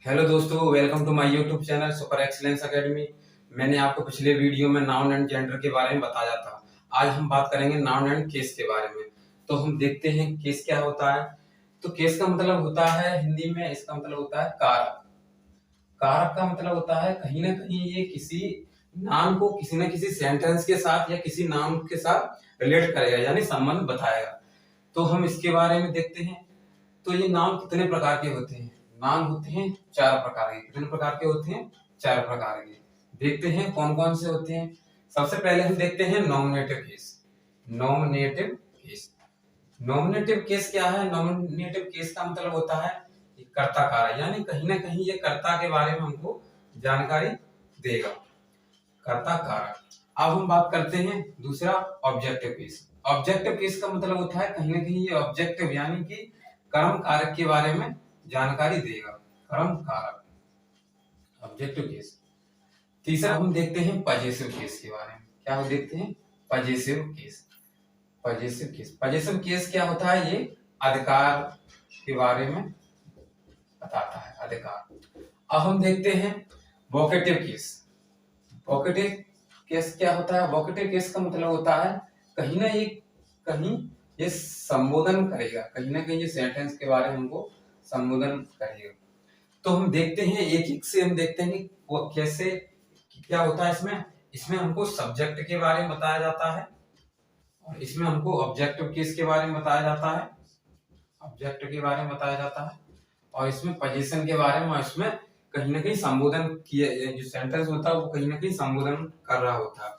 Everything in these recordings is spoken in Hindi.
हेलो दोस्तों, welcome to my YouTube channel super excellence academy. मैंने आपको पिछले वीडियो में नाउन एंड जेंडर के बारे में बताया था। आज हम बात करेंगे नाउन एंड केस के बारे में। तो हम देखते हैं केस क्या होता है। तो केस का मतलब होता है हिंदी में, इसका मतलब होता है कारक। कारक का मतलब होता है कहीं ना कहीं ये किसी नाम को किसी न किसी सेंटेंस के साथ या किसी नाम के साथ रिलेट करेगा, यानी संबंध बताएगा। तो हम इसके बारे में देखते हैं। तो ये नाम कितने प्रकार के होते हैं? नाम होते हैं 4 प्रकार के। कितने प्रकार के होते हैं? 4 प्रकार के। देखते हैं कौन कौन से होते हैं। सबसे पहले हम देखते हैं nominative case. Nominative case. Nominative case क्या है? नॉमिनेटिव केस का मतलब होता है कि कर्ता कारक, यानी कहीं ना कहीं ये कर्ता के बारे में हमको जानकारी देगा। कर्ता कारक। अब हम बात करते हैं दूसरा ऑब्जेक्टिव केस। ऑब्जेक्टिव केस का मतलब होता है कहीं ना कहीं ये ऑब्जेक्टिव यानी कि कर्म कारक के बारे में जानकारी देगा। कर्म कारक, ऑब्जेक्टिव केस। तीसरा हम देखते हैं पजेसिव केस के बारे में। क्या हम देखते हैं? Possessive case. Possessive case. Possessive case क्या होता है? ये अधिकार के बारे में बताता है, अधिकार। अब हम देखते हैं वोकेटिव केस। वोकेटिव केस क्या होता है? वोकेटिव केस का मतलब होता है कहीं ये संबोधन करेगा, कहीं ना कहीं ये सेंटेंस के बारे में हमको संबोधन करेगा। तो हम देखते हैं एक एक से, हम देखते हैं कि वो कैसे क्या होता है इसमें। इसमें हमको सब्जेक्ट के बारे में बताया जाता है और इसमें हमको ऑब्जेक्टिव केस के बारे में बताया जाता है, ऑब्जेक्ट के बारे में बताया जाता है, और इसमें पोजीशन के बारे में, और इसमें कहीं ना कहीं संबोधन किए, जो सेंटेंस होता है वो कहीं ना कहीं संबोधन कर रहा होता है।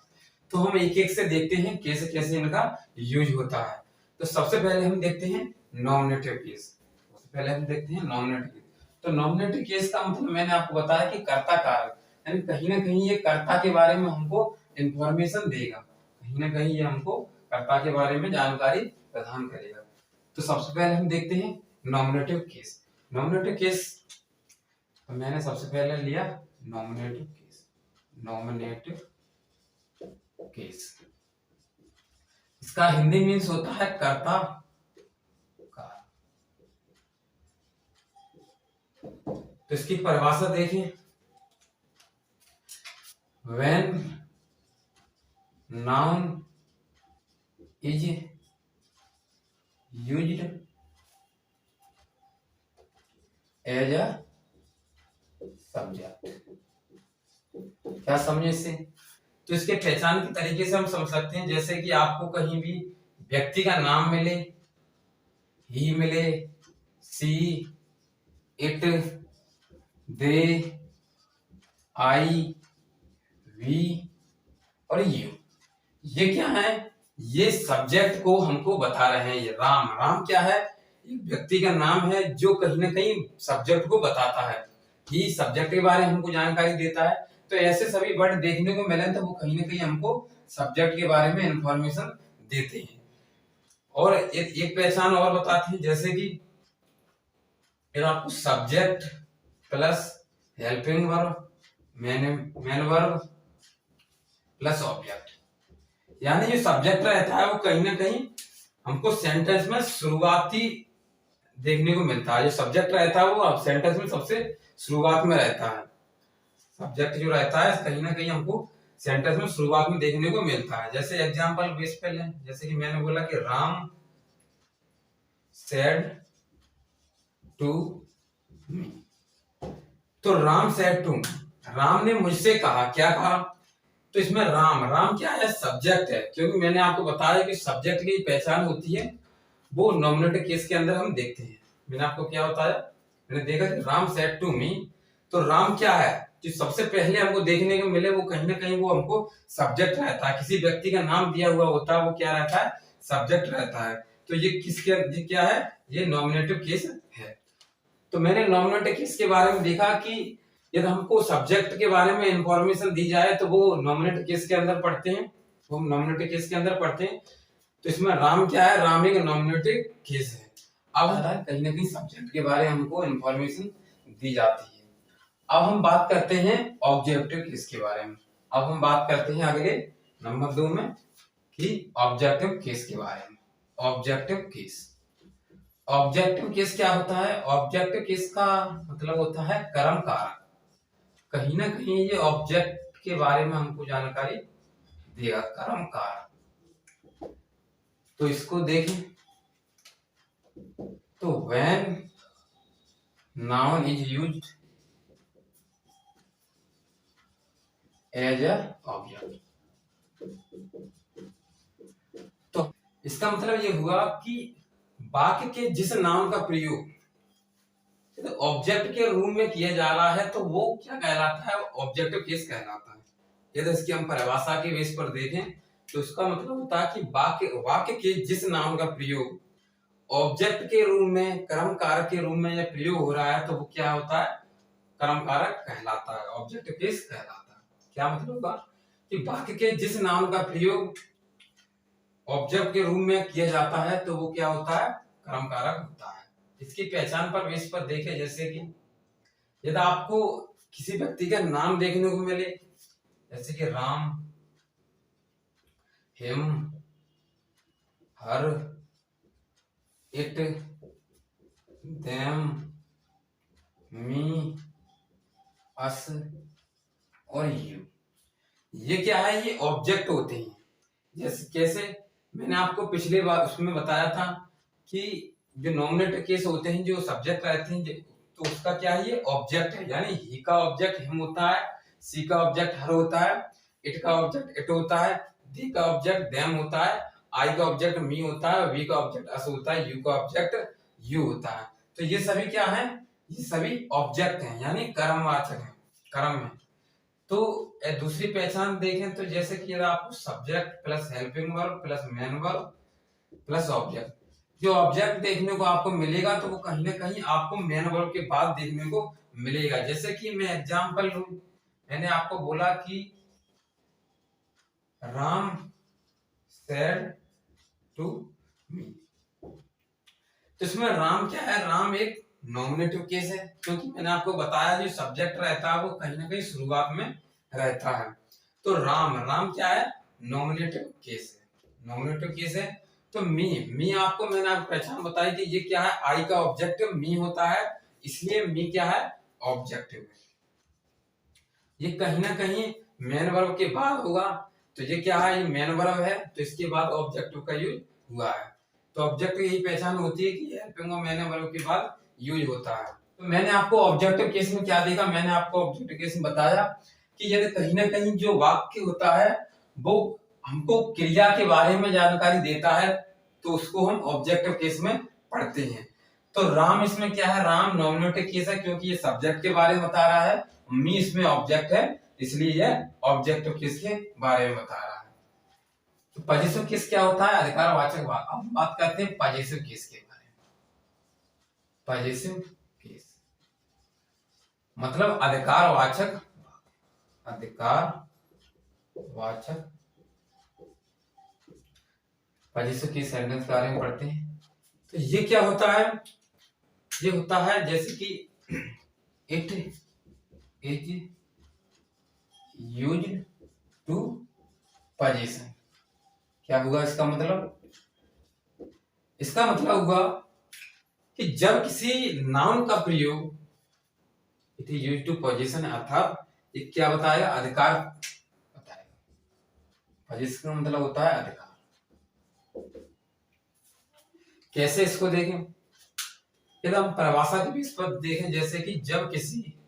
तो हम एक एक से देखते हैं कैसे कैसे इनका यूज होता है। तो सबसे पहले हम देखते हैं नॉमिनेटिव केस। सबसे पहले हम देखते हैं नॉमिनेटिव केस। तो नॉमिनेटिव केस का मतलब मैंने आपको बताया कि कर्ता कारक, यानी कहीं ना कहीं ये कर्ता के बारे में हमको इंफॉर्मेशन देगा, कहीं ना कहीं ये हमको कर्ता के बारे में जानकारी प्रदान करेगा। तो सबसे पहले हम देखते हैं नॉमिनेटिव केस। नॉमिनेटिव केस मैंने सबसे पहले लिया नॉमिनेटिव केस। नॉमिनेटिव केस, इसका हिंदी मीन्स होता है कर्ता कारक। तो इसकी परिभाषा देखें। When noun is used as a subject. क्या समझे इससे? तो इसके पहचान के तरीके से हम समझ सकते हैं, जैसे कि आपको कहीं भी व्यक्ति का नाम मिले, ही मिले, सी, इट, दे, आई, वी और यू, ये क्या है? ये सब्जेक्ट को हमको बता रहे हैं। ये राम, राम क्या है? एक व्यक्ति का नाम है जो कहीं ना कहीं सब्जेक्ट को बताता है, ही सब्जेक्ट के बारे में हमको जानकारी देता है। तो ऐसे सभी वर्ड देखने को मिले तो वो कहीं ना कहीं हमको सब्जेक्ट के बारे में इंफॉर्मेशन देते हैं। और एक पहचान और बताते हैं, जैसे कि फिर आपको subject plus helping verb, main verb plus object, यानी जो सब्जेक्ट रहता है वो कहीं ना कहीं हमको सेंटेंस में शुरुआती देखने को मिलता है। जो सब्जेक्ट रहता है वो सेंटेंस में सबसे शुरुआत में रहता है। सब्जेक्ट जो रहता है कहीं ना कहीं हमको सेंटेंस में शुरुआत में देखने को मिलता है। जैसे एग्जांपल बेस पे लें, जैसे कि मैंने बोला कि राम सेड टू मी। तो राम सेड टू, राम ने मुझसे कहा। क्या कहा? तो इसमें राम, राम क्या है? सब्जेक्ट है, क्योंकि मैंने आपको बताया कि सब्जेक्ट की पहचान होती है वो नॉमिनेटिव केस के अंदर हम देखते हैं। मैंने आपको क्या बताया? मैंने देखा कि राम सेड टू मी। तो राम क्या है? जो सबसे पहले हमको देखने को मिले वो कहीं ना कहीं वो हमको सब्जेक्ट रहता है। किसी व्यक्ति का नाम दिया हुआ होता है वो क्या रहता है? सब्जेक्ट रहता है। तो ये क्या है? ये नॉमिनेटिव केस है। तो मैंने नॉमिनेटिव केस के बारे में देखा कि यदि हमको सब्जेक्ट के बारे में इंफॉर्मेशन दी जाए तो वो नॉमिनेटिव केस के अंदर पढ़ते हैं, वो नॉमिनेटिव केस के अंदर पढ़ते हैं। तो इसमें राम क्या है? राम एक नॉमिनेटिव केस है। अब कहीं ना कहीं सब्जेक्ट के बारे में हमको इंफॉर्मेशन दी जाती है। अब हम बात करते हैं ऑब्जेक्टिव केस के बारे में। अब हम बात करते हैं अगले नंबर 2 में कि ऑब्जेक्टिव केस के बारे में। Objective case. ऑब्जेक्टिव केस क्या होता है? ऑब्जेक्टिव केस का मतलब होता है कर्म कारक। कहीं ना कहीं ये ऑब्जेक्ट के बारे में हमको जानकारी देगा, कर्म कारक। तो इसको देखें तो when noun is used as a object, तो इसका मतलब ये हुआ कि वाक्य के जिस नाउन का प्रयोग तो ऑब्जेक्ट के रूप में किया जा रहा है तो वो क्या कहलाता है? ऑब्जेक्टिव केस कहलाता है। यदि इसकी हम परिभाषा के बेस पर देखें तो इसका मतलब होता है कि वाक्य के जिस नाउन का प्रयोग ऑब्जेक्ट के रूप में, कर्म कारक के रूप में प्रयोग हो रहा है तो वो क्या होता है? कर्म कारक कहलाता है, ऑब्जेक्टिव केस कहलाता है। क्या मतलब होगा कि वाक्य के जिस नाउन का प्रयोग ऑब्जेक्ट के रूप में किया जाता है तो वो क्या होता है? कर्म कारक होता है। इसकी पहचान पर बेस पर देखें, जैसे कि यदि आपको किसी व्यक्ति का नाम देखने को मिले, जैसे कि Ram, him, her, it, them, me, us और यू, ये क्या है? ये ऑब्जेक्ट होते हैं। जैसे कैसे मैंने आपको पिछले बार उसमें बताया था कि जो नॉमिनेटिव केस होते हैं, जो सब्जेक्ट रहते हैं, तो उसका क्या है? ये ऑब्जेक्ट है। यानी ही का ऑब्जेक्ट हिम होता है, सी का ऑब्जेक्ट हर होता है, इट का ऑब्जेक्ट इट होता है, दी का ऑब्जेक्ट देम होता है, आई का ऑब्जेक्ट मी होता है, वी का ऑब्जेक्ट अस होता है, यू का ऑब्जेक्ट यू होता है। तो ये सभी क्या है? ये सभी ऑब्जेक्ट हैं, यानी कर्मवाचक हैं, कर्म है। तो दूसरी पहचान देखें तो जैसे कि आपको subject plus helping verb plus main verb plus object, जो ऑब्जेक्ट देखने को आपको मिलेगा तो वो कहीं ना कहीं आपको मेन वर्ब के बाद देखने को मिलेगा। जैसे कि मैं एग्जांपल लूं, मैंने आपको बोला कि राम सेड टू मी, तो इसमें राम क्या है? राम एक नॉमिनेटिव केस है, क्योंकि मैंने आपको बताया जो सब्जेक्ट रहता है वो कहीं ना कहीं शुरुआत में रहता है। तो राम, राम क्या है? नॉमिनेटिव केस है, नॉमिनेटिव केस है। तो मी आपको मैंने आपको पहचान बताई कि ये क्या है? आई का ऑब्जेक्टिव मी होता है, इसलिए मी क्या है? ऑब्जेक्टिव है। ये कहीं ना कहीं मेन वर्ब के बाद होगा, तो ये क्या है? ये मेन वर्ब है, तो इसके बाद ऑब्जेक्टिव का यूज हुआ है। तो ऑब्जेक्टिव यही पहचान होती है कि हेल्पिंग और मेन वर्ब के बाद यूज होता है। तो मैंने आपको ऑब्जेक्टिव केस में क्या देखा? मैंने आपको ऑब्जेक्टिव केस में बताया कि यदि कहीं ना कहीं जो वाक्य होता है वो हमको क्रिया के बारे में जानकारी देता है तो उसको हम ऑब्जेक्टिव केस में पढ़ते हैं। तो राम इसमें क्या है? राम नॉमिनेटिव केस है, क्योंकि ये सब्जेक्ट के बारे में बता रहा है, मी इसमें ऑब्जेक्ट है, इसलिए यह ऑब्जेक्टिव केस के बारे में बता रहा है। तो पॉजिटिव केस क्या होता है? अधिकारवाचक वाक्य। अब बात करते हैं पॉजिटिव केस के बारे में। पॉजिटिव केस मतलब अधिकारवाचक, अधिकारवाचक पॉजिटिव केस सेंटेंस के बारे में पढ़ते हैं। तो ये क्या होता है? ये होता है जैसे कि it is used to position. क्या हुआ इसका मतलब? इसका मतलब हुआ कि जब किसी नाउन का प्रयोग it is used to position, अर्थात ये क्या बताएगा? अधिकार बताएगा। पोजीशन का मतलब होता है अधिकार। कैसे इसको देखें? यदि हम परिभाषा के बेस पर देखें, जैसे कि जब किसी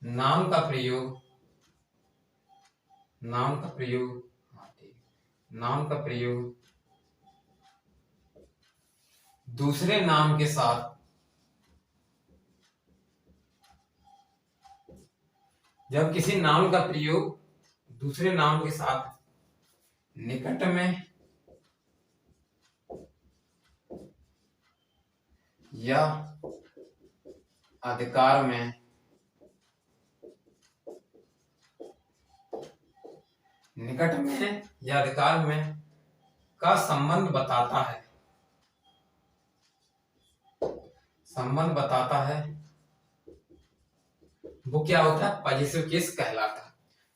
नाम का प्रयोग दूसरे नाम के साथ जब किसी नाम का प्रयोग दूसरे नाम के साथ निकट में या अधिकार में या अधिकार में का संबंध बताता है, वो क्या होता है? पॉजिटिव केस कहलाता है।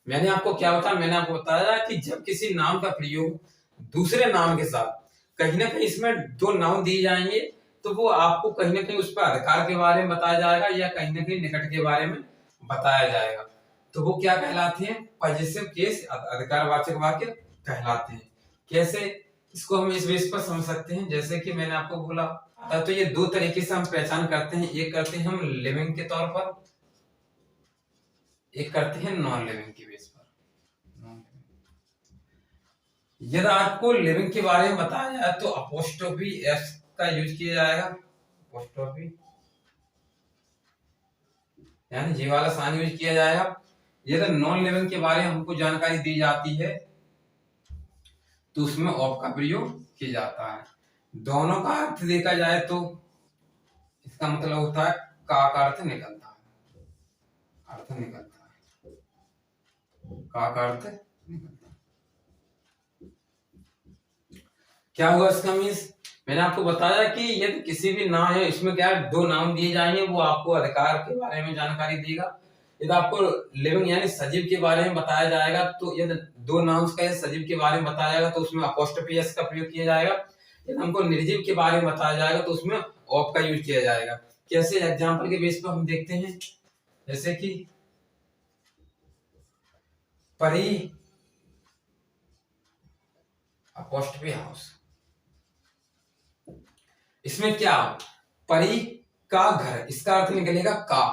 मैंने आपको क्या बताया? मैंने आपको बताया कि जब किसी नाम का प्रयोग दूसरे नाम के साथ कहीं ना कहीं इसमें दो नाउन दिए जाएंगे, तो वो आपको कहीं ना कहीं उस पर अधिकार के बारे में बताया जाएगा या कहीं ना कहीं निकट के बारे में बताया जाएगा। तो वो क्या कहलाते हैं? पॉजेसिव केस, अधिकारवाचक वाक्य कहलाते हैं। कैसे इसको हम इस बेस पर समझ सकते हैं, जैसे कि मैंने आपको बोला तो ये दो तरीके से हम पहचान करते हैं। एक करते हैं हम लिविंग के तौर पर, एक करते हैं नॉन लिविंग के बेस पर। यदि आपको लिविंग के बारे में बताया जाए तो अपोस्ट्रोफी एस का यूज किया जाएगा, अपोस्ट्रोफी यानी ये वाला साइन यूज किया जाएगा। यदि नॉन लिविंग के बारे में हमको जानकारी दी जाती है तो उसमें ऑफ का प्रयोग किया जाता है। दोनों का अर्थ देखा जाए तो इसका मतलब होता है का अर्थ निकलता है, अर्थ निकलता है, का अर्थ निकलता है। क्या हुआ इसका मीन्स? मैंने आपको बताया कि यदि किसी भी नाम है, इसमें क्या है, दो नाम दिए जाएंगे, वो आपको अधिकार के बारे में जानकारी देगा। यदि आपको लिविंग यानी सजीव के बारे में बताया जाएगा तो यदि दो नाउन्स का सजीव के बारे में बताया जाएगा तो उसमें अपोस्ट्रोफी एस का प्रयोग किया जाएगा। यदि हमको निर्जीव के बारे में बताया जाएगा तो उसमें ऑफ का यूज किया जाएगा। कैसे? एग्जांपल के बेस पर हम देखते हैं, जैसे कि परी अपोस्ट्रोफी हाउस, इसमें क्या, परी का घर, इसका अर्थ निकलेगा का।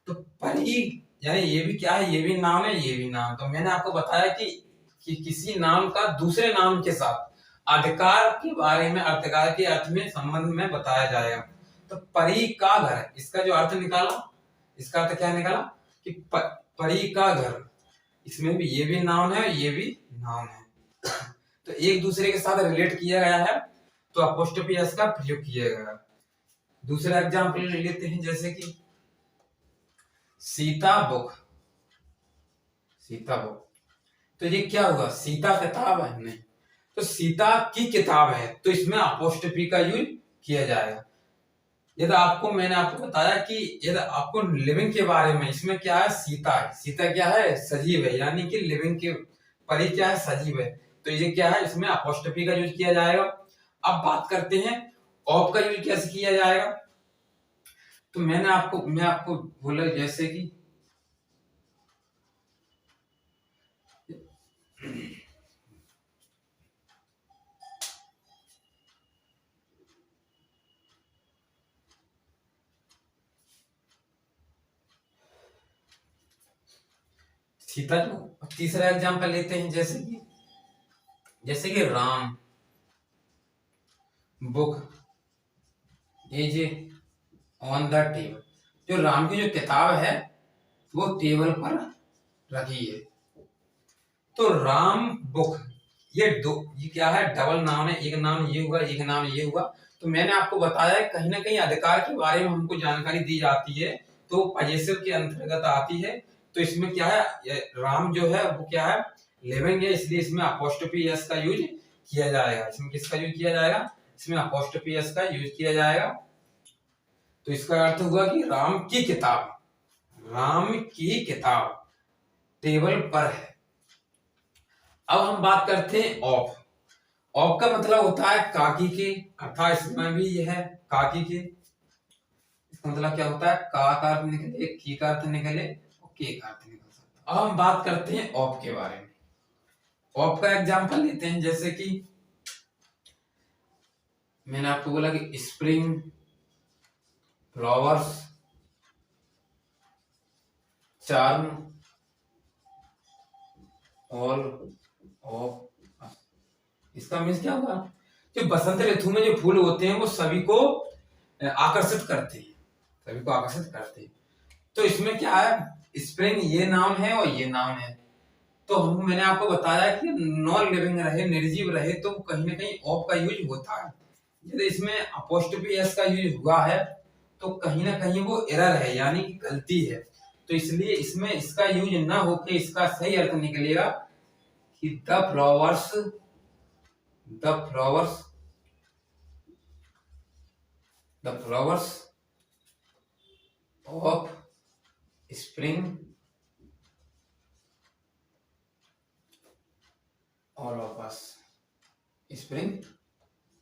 तो परी यानी ये भी क्या है, ये भी नाम है, ये भी नाम। तो मैंने आपको बताया कि किसी नाम का दूसरे नाम के साथ अधिकार के बारे में, अधिकार के अर्थ में, संबंध में बताया जाएगा। तो परी का घर, इसका जो अर्थ निकाला, इसका अर्थ क्या निकाला कि परी का घर, इसमें भी ये भी नाउन है, ये भी नाउन है। तो एक दूसरे के साथ रिलेट किया गया है तो अपोस्ट्रोफी एस का प्रयोग किया गया। दूसरा एग्जांपल ले लेते हैं, जैसे कि सीता बुक, सीता बुक। तो ये क्या हुआ? सीता किताब है नहीं, तो सीता की किताब है, तो इसमें अपोस्ट्रोफी का यूज किया जाएगा। यदि आपको, मैंने आपको बताया कि यदि आपको लिविंग के बारे में, इसमें क्या है, सीता है, सीता क्या है, सजीव है, यानी कि लिविंग के परी क्या है, सजीव है, तो ये क्या है, इसमें अपोस्ट्रोफी का यूज किया जाएगा। अब बात करते हैं ऑफ का यूज कैसे किया जाएगा। तो मैं आपको बोला, जैसे कि सीता जो, तीसरा एग्जांपल लेते हैं, जैसे कि Ram book is on the table, जो राम की जो किताब है वो टेबल पर रखी है। तो राम बुक, ये क्या है, डबल नाम है, एक नाम ये हुआ, एक नाम ये हुआ। तो मैंने आपको बताया है कहीं ना कहीं अधिकार के बारे में हमको जानकारी दी जाती है तो पजेसिव के अंतर्गत आती है। तो इसमें क्या है, राम जो है वो क्या है, लिविंग है, इसलिए इसमें अपोस्ट्रोफी एस का यूज किया जाएगा। इसमें किसका यूज किया जाएगा? इसमें अपोस्ट्रोफी एस का यूज किया जाएगा। तो इसका अर्थ हुआ कि राम की किताब, राम की किताब टेबल पर है। अब हम बात करते हैं ऑफ। ऑफ का मतलब होता है काकी के, अर्थात इसमें भी यह है काकी के। इसका मतलब क्या होता है, का अर्थ निकले, की का अर्थ निकले और के का अर्थ निकल सकता है। अब हम बात करते हैं ऑफ के बारे में। ऑफ का एग्जांपल लेते हैं, जैसे कि मैंने आपको बोला कि spring flowers charm all of. इसका मीन्स क्या होगा, जो बसंत ऋतु में जो फूल होते हैं वो सभी को आकर्षित करते हैं, सभी को आकर्षित करते हैं। तो इसमें क्या है, स्प्रिंग ये नाम है और ये नाम है। तो मैंने आपको बताया कि नॉन लिविंग रहे, निर्जीव रहे, तो कहीं ना कहीं ऑफ का यूज होता है। यदि इसमें अपोस्ट्रोफी एस का यूज हुआ है तो कहीं ना कहीं वो एरर है, यानी कि गलती है। तो इसलिए इसमें इसका यूज ना होके इसका सही अर्थ निकलेगा कि the flowers, the flowers, the flowers of spring all of us, spring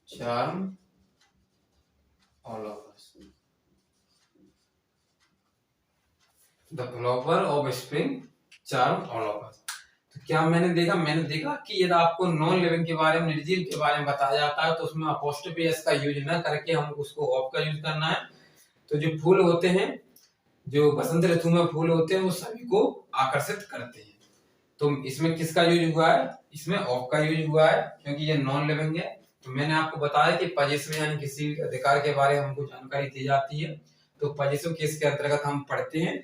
charm all of us, the flower of spring charm all of us. तो क्या मैंने देखा कि यदि आपको नॉन लिविंग के बारे में, निर्जीव के बारे में बताया जाता है तो उसमें अपोस्ट्रोफी एस का यूज न करके हम उसको ऑफ का यूज करना है। तो जो फूल होते हैं, जो बसंत ऋतु में फूल होते हैं, वो सभी को आकर्षित करते हैं। तो इसमें किसका यूज हुआ है? इसमें ऑफ का यूज हुआ है, क्योंकि ये नॉन लिविंग है। तो मैंने आपको बताया कि पजेसिव यानी किसी अधिकार के बारे में हमको जानकारी दी जाती है, तो पजेसिव केस के अंतर्गत हम पढ़ते हैं,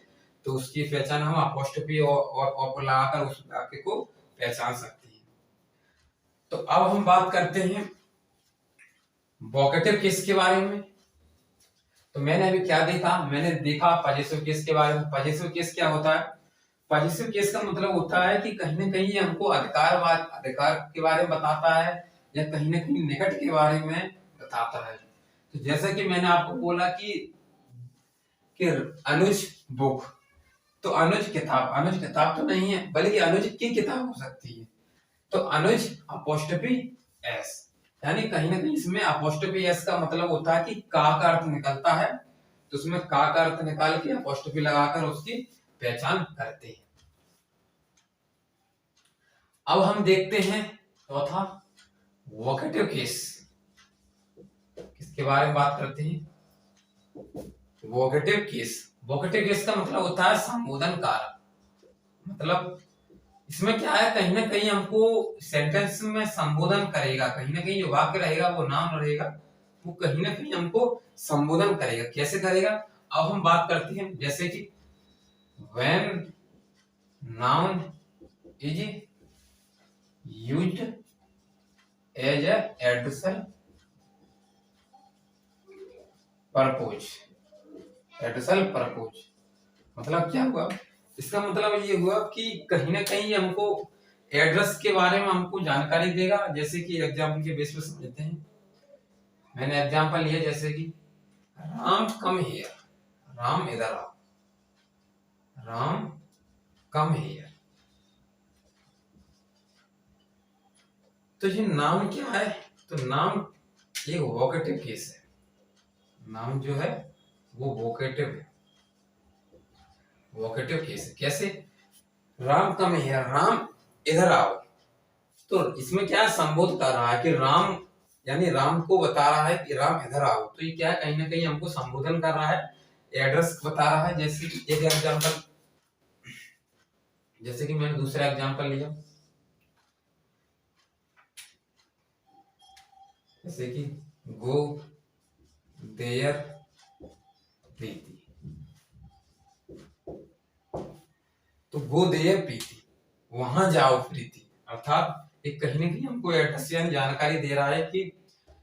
तो उसकी पहचान हम अपोस्ट्रोफी और ऑफ लगाकर उस वाक्य को पहचान सकते हैं। तो अब हम बात करते हैं वोकेटिव केस के बारे में। तो मैंने अभी क्या देखा? मैंने देखा पजेसिव केस के बारे में। पजेसिव केस क्या होता है? पजेसिव केस का मतलब होता है कि कहीं ना कहीं हमको अधिकार के बारे में बताता है, या कहीं ना कहीं निकट के बारे में बताता है। तो जैसा कि मैंने आपको बोला कि अनुज बुक, तो अनुज किताब तो नहीं है, बल्कि अनुज की किताब हो सकती है। तो अनुज अपोस्ट्रोफी एस, यानी कहीं ना कहीं इसमें अपोस्ट्रोफी एस का मतलब होता है कि का अर्थ निकलता है, तो उसमें का अर्थ निकाल के अपोस्ट्रोफी लगाकर उसकी पहचान करते हैं। अब हम देखते हैं चौथा वोकेटिव केस, किसके बारे में बात करते हैं? वोकेटिव केस का मतलब होता है संबोधन कारक। मतलब इसमें क्या है, कहीं ना कहीं हमको सेंटेंस में संबोधन करेगा, कहीं ना कहीं जो वाक्य रहेगा, वो नाम रहेगा, वो कहीं ना कहीं हमको संबोधन करेगा। कैसे करेगा? अब हम बात करते हैं, जैसे कि when noun is used as a adversal purpose, मतलब क्या हुआ? इसका मतलब ये हुआ कि कहीं ना कहीं हमको एड्रेस के बारे में हमको जानकारी देगा। जैसे कि एग्जाम्पल के बेस पे समझते हैं। मैंने एग्जाम्पल लिया, जैसे कि राम कम हियर, राम इधर आओ, राम कम हियर। तो ये नाम क्या है? तो नाम एक वोकेटिव केस है। नाम जो है वो वोकेटिव है, वोकेटिव केस है। कैसे? राम कम हियर, राम इधर आओ। तो इसमें क्या संबोध कर रहा है कि राम, यानी राम को बता रहा है कि राम इधर आओ। तो ये क्या है, कहीं ना कहीं हमको संबोधन कर रहा है, एड्रेस बता रहा है। जैसे कि एक एग्जांपल, जैसे कि मैंने दूसरा एग्जांपल लिया, जैसे कि गो देयर प्रीति, तो गो देयर प्रीति, वहां जाओ प्रीति। अर्थात एक कहीं ना कहीं हमको एड्रेस यानी जानकारी दे रहा है, कि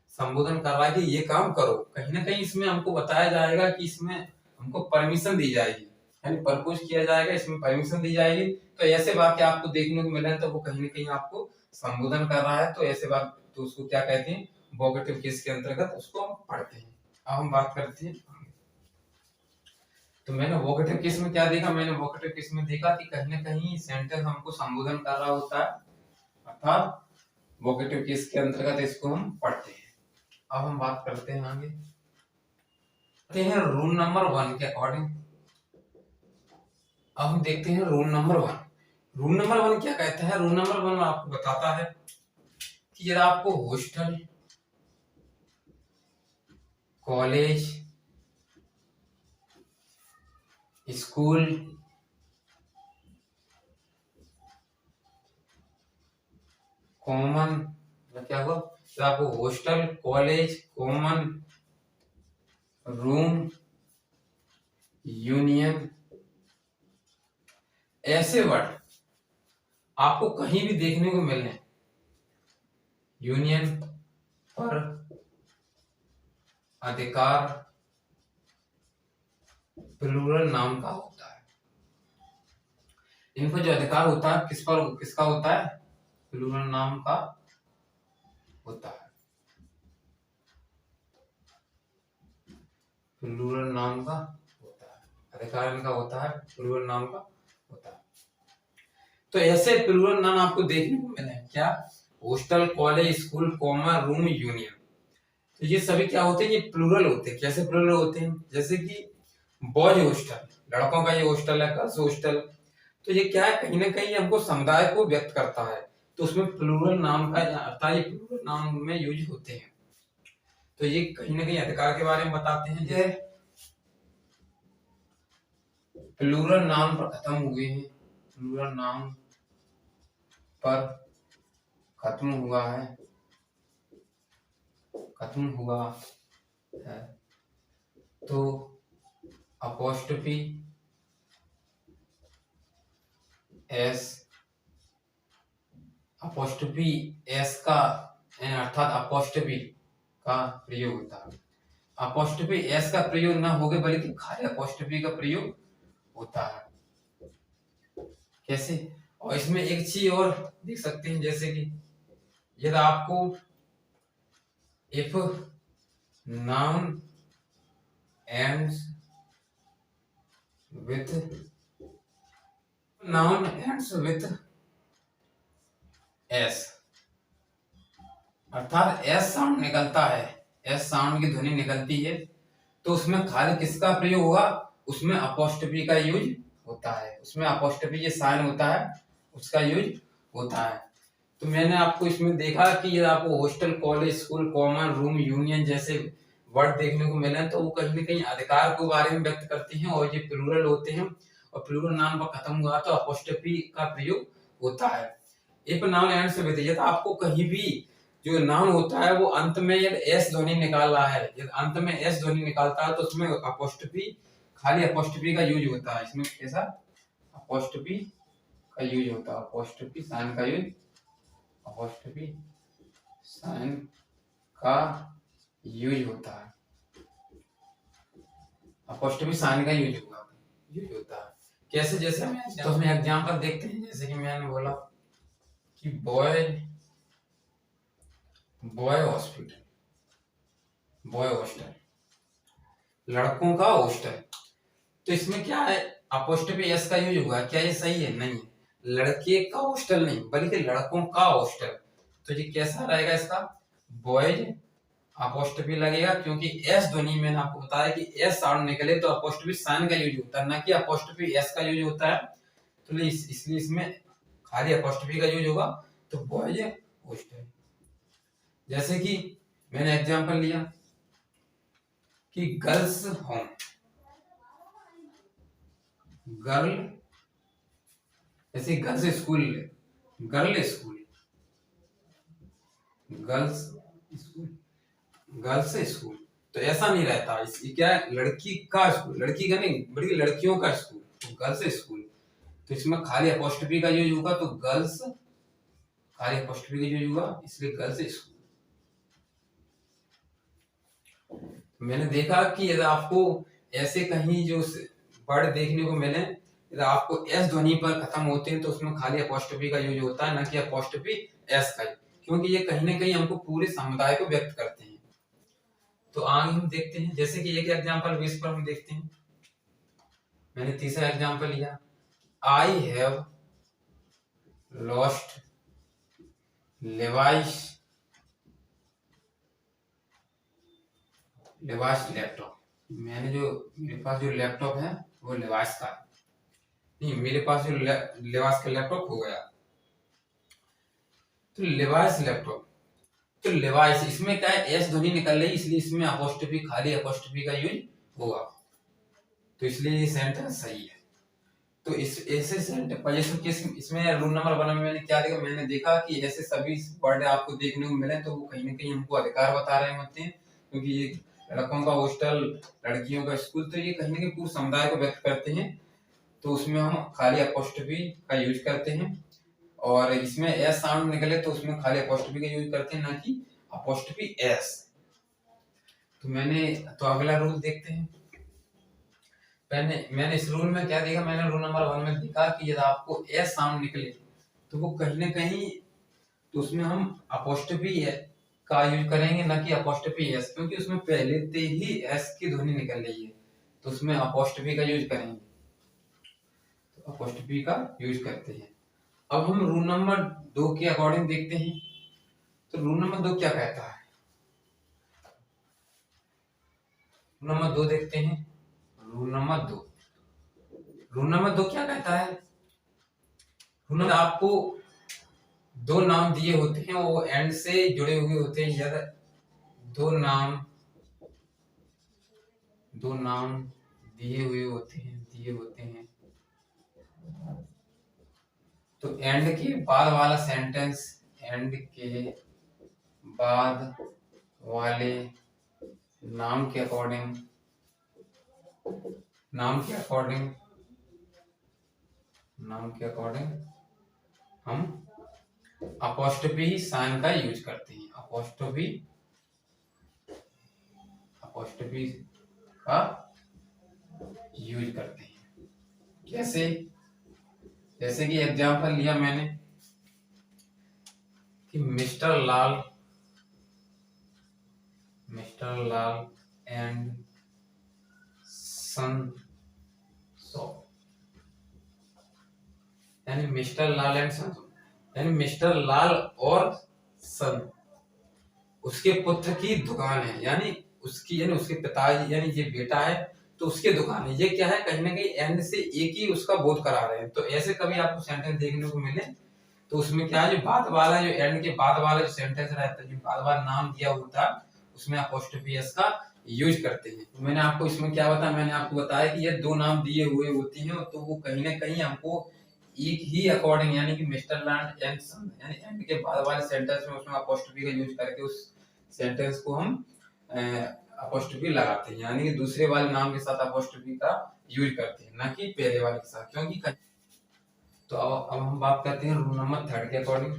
संबोधन कर रहा है कि ये काम करो। कहीं ना कहीं इसमें हमको बताया जाएगा कि इसमें हमको परमिशन दी जाएगी, यानी प्रपोज किया जाएगा, इसमें परमिशन दी जाएगी। तो ऐसे वाक्य आपको देखने को मिले, तो वो कहीं ना कहीं आपको संबोधन कर रहा है। तो ऐसे बात, तो उसको क्या कहते हैं? वोकेटिव केस के अंतर्गत उसको हम पढ़ते हैं। अब हम बात करते हैं। तो मैंने वोकेटिव केस में क्या देखा? मैंने वोकेटिव केस में देखा कि कहीं ना कहीं सेंटेंस हमको संबोधन कर रहा होता है, अर्थात वोकेटिव केस के अंतर्गत इसको हम पढ़ते हैं। अब हम बात करते हैं आगे, देखते हैं रूल नंबर 1 के अकॉर्डिंग। अब हम देखते हैं रूल नंबर 1। रूल नंबर 1 क्या कहता है? रूल नंबर 1 आपको बताता है कि यदि आपको हॉस्टल, कॉलेज, स्कूल, कॉमन, क्या हुआ? तो आपको hostel, college, common, room, union, ऐसे वर्ड आपको कहीं भी देखने को मिलने, यूनियन पर अधिकार प्लूरल नाम का होता है। इनको जो अधिकार होता है किस पर, किसका होता है? प्लूरल नाम का होता है, प्लूरल नाम का होता है, अधिकार इनका होता है, प्लूरल नाम का होता है। तो ऐसे प्लूरल नाम आपको देखने को मिले क्या? Hostel, college, school, common, room, union. तो ये सभी क्या होते हैं, ये प्लूरल होते हैं। कैसे प्लूरल होते हैं, जैसे कि बॉयज हॉस्टल, लड़कों का ये हॉस्टल है, गर्ल्स हॉस्टल। तो ये क्या है, कहीं ना कहीं हमको समुदाय को व्यक्त करता है, तो उसमें प्लूरल नाउन का अर्थात ये प्लूरल नाउन में यूज होते हैं। तो ये कहीं ना कहीं अधिकार के बारे में बताते हैं। ये प्लूरल नाउन पर खत्म हुए हैं, प्लूरल नाउन पर खत्म हुआ है, खत्म हुआ है, तो अपोस्ट्रोफी एस, अपोस्ट्रोफी एस का अर्थात अपोस्ट्रोफी का प्रयोग होता है। अपोस्ट्रोफी एस का प्रयोग ना होगे बल्कि खाली अपोस्ट्रोफी का प्रयोग होता है। कैसे, और इसमें एक चीज और देख सकते हैं, जैसे कि यदि आपको if noun ends with, noun ends with S, अर्थात एस साउंड निकलता है, एस साउंड की ध्वनि निकलती है, तो उसमें खाली किसका प्रयोग होगा, उसमें अपोस्ट्रोफी का यूज होता है, उसमें अपोस्ट्रोफी ये साइन होता है उसका यूज होता है। तो मैंने आपको इसमें देखा कि ये आपको hostel, college, school, common room, union जैसे वर्ड देखने को मिले, तो वो कहीं ना कहीं अधिकार के बारे में व्यक्त करते हैं और ये प्लूरल होते हैं, और प्लूरल नाउन पर खत्म हुआ तो अपोस्ट्रोफी का प्रयोग होता है। इफ नाउन एंड्स विद, यदि आपको कहीं भी जो नाउन होता है वो अंत में यदि एस ध्वनि निकाल रहा है, यदि अंत में एस ध्वनि निकालता है तो उसमें अपोस्ट्रोफी, खाली अपोस्ट्रोफी का यूज होता है। इसमें कैसा अपोस्ट्रोफी का यूज होता है, अपोस्ट्रोफी साइन का यूज, अपोस्ट्रोफी साइन का यूज होता है, अपोस्ट्रोफी साइन का यूज होता है। कैसे, जैसे हमें एग्जांपल देखते हैं, जैसे कि मैंने बोला कि बॉय हॉस्पिटल, बॉय हॉस्टल, लड़कों का हॉस्टल। तो इसमें क्या है, अपोस्ट्रोफी एस का यूज हुआ, क्या ये सही है, नहीं, लड़के का हॉस्टल नहीं बल्कि लड़कों का हॉस्टल। तो ये कैसा रहेगा, इसका बॉयज अपोस्ट्रोफी लगेगा, क्योंकि एस ध्वनि मैंने आपको बताया कि एस साउंड निकले तो अपोस्ट्रोफी साइन का यूज होता है, ना कि अपोस्ट्रोफी एस का यूज होता है। तो इसलिए इसमें खाली अपोस्ट्रोफी का यूज होगा, तो बॉयज हॉस्टल। जैसे कि मैंने एग्जांपल लिया कि गर्ल्स होम, गर्ल, जैसे girls school, girl school, girls school, girls school. तो ऐसा नहीं रहता, इसकी क्या है, लड़की का स्कूल, लड़की का नहीं बल्कि लड़कियों का स्कूल, तो गर्ल्स स्कूल। तो इसमें खाली अपोस्ट्रोफी का यूज होगा, तो गर्ल्स, खाली अपोस्ट्रोफी का यूज होगा, इसलिए गर्ल्स स्कूल। मैंने देखा कि यदि आपको ऐसे कहीं जो वर्ड देखने को मिले, यदि आपको एस ध्वनि पर खत्म होते हैं तो उसमें खाली अपोस्ट्रोफी का यूज होता है, ना कि अपोस्ट्रोफी एस का, क्योंकि ये कहीं ना कहीं हमको पूरे समुदाय को व्यक्त करते हैं। तो आगे हम देखते हैं, जैसे कि एक एग्जांपल बेस पर हम देखते हैं। मैंने तीसरा एग्जांपल लिया, I have lost Levi's, Levi's laptop. मैंने जो, मेरे पास जो लैपटॉप है वो लेवाइस का नहीं, मेरे पास जो लेवाइस का लैपटॉप हो गया, तो लेवाइस लैपटॉप, तो लेवाइस, इसमें क्या है, एस ध्वनि निकल रही, इसलिए इसमें अपोस्ट्रोफी, खाली अपोस्ट्रोफी का यूज होगा, तो इसलिए ये सेंटेंस सही है। तो इस ऐसे सेंटेंस, इसमें रूल नंबर 1 में मैंने क्या देखा, मैंने देखा कि ऐसे सभी वर्ड आपको देखने को मिले तो वो कहीं ना कहीं हमको अधिकार बता रहे होते हैं, क्योंकि ये लड़कों का हॉस्टल, लड़कियों का स्कूल, तो ये कहीं ना कहीं पूरे समुदाय को व्यक्त करते हैं, तो उसमें हम खाली अपोस्ट्रोफी का यूज करते हैं, और इसमें एस साउंड निकले तो उसमें खाली अपोस्ट्रोफी का यूज करते हैं, ना कि अपोस्ट्रोफी एस। तो अगला रूल देखते हैं। मैंने इस रूल में क्या देखा, मैंने रूल नंबर 1 में देखा कि यदि आपको एस साउंड निकले तो वो कहीं ना कहीं, तो उसमें हम अपोस्ट्रोफी का यूज करेंगे, ना कि अपोस्ट्रोफी एस, क्योंकि उसमें पहले से ही एस की ध्वनि निकल रही है, तो उसमें अपोस्ट्रोफी का यूज करेंगे, तो अपोस्ट्रोफी का यूज करते हैं। अब हम रूल नंबर 2 के अकॉर्डिंग देखते हैं। तो रूल नंबर 2 क्या कहता है, रूल नंबर 2 देखते हैं। रूल नंबर 2, रूल नंबर 2 क्या कहता है? रूल नंबर आपको दो नाम दिए होते हैं, वो एंड से जुड़े हुए होते हैं, या दो नाम दिए होते हैं तो एंड के बाद वाला सेंटेंस, एंड के बाद वाले नाम के अकॉर्डिंग हम अपॉस्ट्रोफी साइन का यूज करते हैं। अपॉस्ट्रोफी का यूज करते हैं। कैसे? जैसे कि एग्जांपल लिया मैंने कि mister Lal and son shop, यानी मिस्टर लाल एंड सन, यानी मिस्टर लाल और सन उसके पुत्र की दुकान है, यानी उसके पिताजी यानी ये बेटा है तो उसके दुकान है। ये क्या है, कहीं ना कहीं एंड से एक ही उसका बोध करा रहे हैं। तो ऐसे कभी आपको सेंटेंस देखने को मिले तो उसमें क्या है, जो बाद वाला, जो एंड के बाद वाला जो सेंटेंस रहता है, जो बाद वाला नाम दिया होता है, उसमें अपोस्ट्रोफी एस का यूज करते हैं। तो मैंने आपको इसमें क्या बताया, मैंने आपको बताया कि ये दो नाम दिए हुए होते हैं तो वो कहीं ना कहीं हमको एक ही अकॉर्डिंग, यानी कि मिस्टर लैंड एंड सन, यानी एंड के बाद वाले सेंटेंस में उसमें अपोस्ट्रोफी का यूज करके उस सेंटेंस को हम अपोस्ट्रोफी लगाते हैं, यानी कि दूसरे वाले नाम के साथ अपोस्ट्रोफी का यूज करते हैं, ना कि पहले वाले के साथ। क्योंकि तो अब हम बात करते हैं रूल नंबर 3 के अकॉर्डिंग।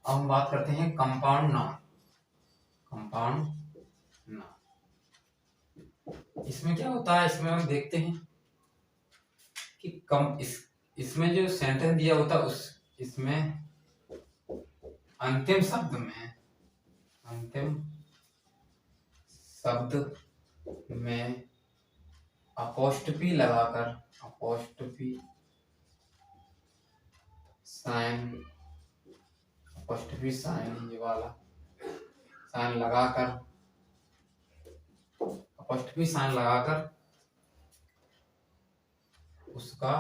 अब हम बात करते हैं कंपाउंड नाउन। इसमें क्या होता है, इसमें हम देखते हैं कि इसमें जो सेंटेंस दिया होता है इसमें अंतिम शब्द में अपोस्ट्रोफी लगाकर साइन ये वाला साइन लगाकर उसका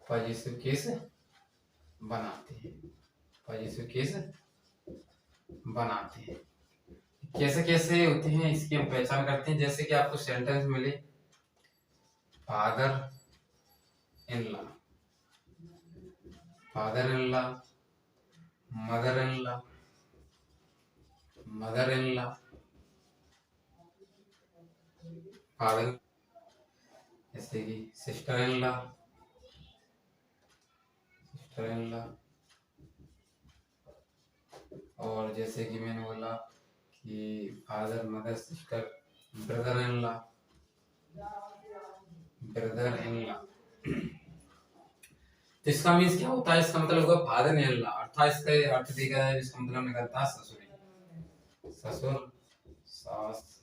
पॉजिटिव केस बनाते हैं। कैसे होते हैं इसकी हम पहचान करते हैं। जैसे कि आपको सेंटेंस मिले, father in law, mother in law, father, जैसे कि सिस्टर इन लॉ, और जैसे कि मैंने बोला कि father, mother, sister, brother in law. तो इसका मीन्स क्या होता है, इसका मतलब होगा फादर इन लॉ, अर्थात इसका अर्थ देखा है, इसका मतलब निकलता है ससुर, सास।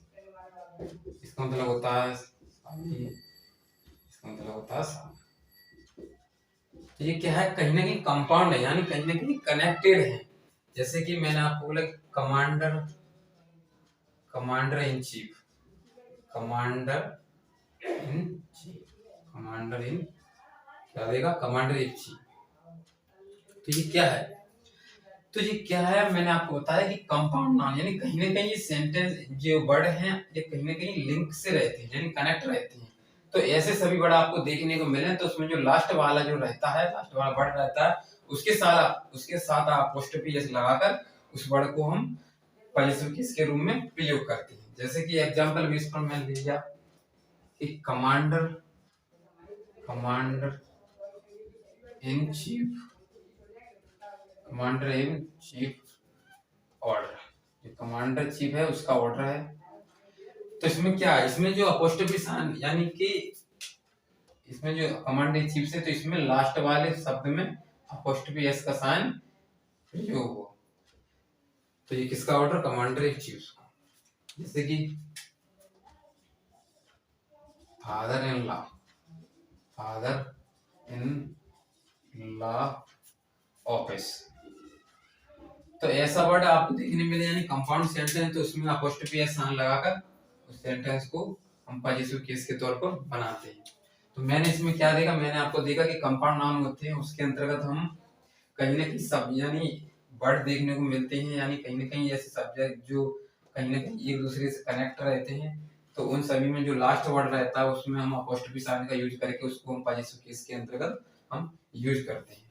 इसका मतलब होता है तो ये क्या है, कहीं ना कहीं कंपाउंड है, यानी कहीं ना कहीं कनेक्टेड है। जैसे कि मैंने आपको बोला commander in chief, commander in chief. तो ये क्या है, मैंने आपको बताया कि कंपाउंड नाउन, यानी कहीं ना कहीं ये सेंटेंस जो वर्ड हैं ये कहीं ना कहीं लिंक से रहते हैं, यानी कनेक्ट रहते हैं। तो ऐसे सभी वर्ड आपको देखने को मिले तो उसमें जो लास्ट वाला वर्ड रहता है उसके साथ आप अपोस्ट्रोफी एस लगाकर उस वर्ड को हम पॉजिटिव केस के रूप में प्रयोग करते हैं। जैसे कि एग्जांपल बेस पर मैं ले लिया कि कमांडर इन चीफ ऑर्डर, जो कमांडर चीफ है उसका ऑर्डर है। तो इसमें क्या है, इसमें जो अपोस्ट्रोफी साइन, यानी कि इसमें जो कमांडर चीफ से, तो इसमें लास्ट वाले शब्द में अपोस्ट्रोफी एस का साइन प्रयोग हो। तो ये किसका ऑर्डर, कमांडर इन चीफ का। जैसे कि फादर इन लॉ ऑफिस। तो ऐसा वर्ड आपको देखने मिले यानी कंपाउंड सेंटेंस, तो उसमें अपोस्ट्रोफी या साइन लगाकर उस सेंटेंस को हम पॉजिटिव केस के तौर पर बनाते हैं। तो मैंने इसमें क्या देखा, मैंने आपको देखा कि कंपाउंड नाउन होते हैं, उसके अंतर्गत हम कहीं ना कहीं सब यानी वर्ड देखने को मिलते हैं, यानी कहीं ना कहीं ऐसे सब्जेक्ट जो कहीं ना कहीं एक दूसरे से कनेक्ट रहते हैं, तो उन सभी में जो लास्ट वर्ड रहता है उसमें हम अपोस्ट्रोफी साइन का यूज करके उसको हम पॉजिटिव केस के अंतर्गत हम यूज करते हैं।